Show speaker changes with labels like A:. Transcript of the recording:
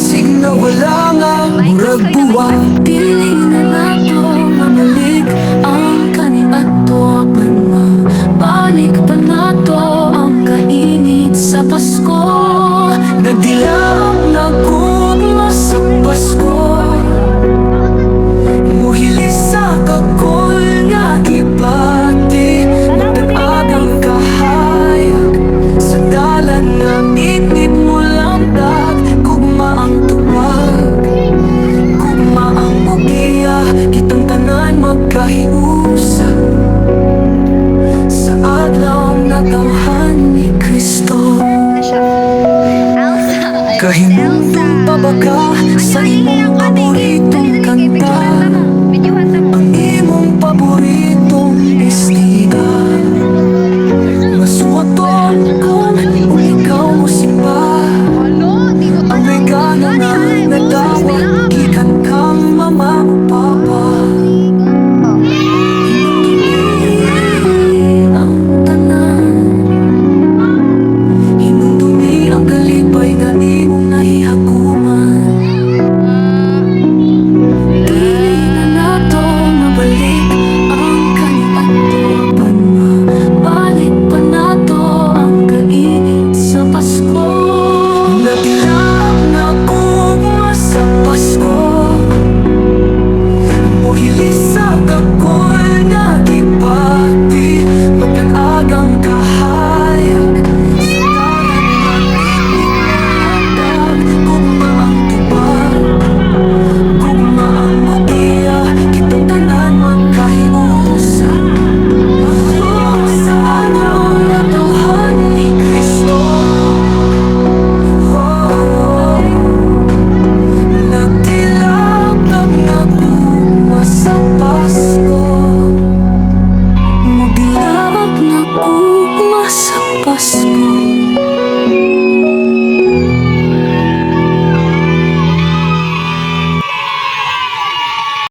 A: Basig na wala nga murag buwan.
B: Pili na nato mamalik ang kaniadto apan mabalik pa nato ang kainit sa Pasko.
A: Nagdilang nagugma sa Pasko. Muhili sa kakol nga gipati. Nagtanagang kahayag sa dalan nga mitnit mo lamdag. Gugma ang tubag, gugma ang bugiya. Kitang tanan magkahiusa sa adlaw na tawhan ni Kristo. Kahimundong pabaka sa imong paboritong kanta.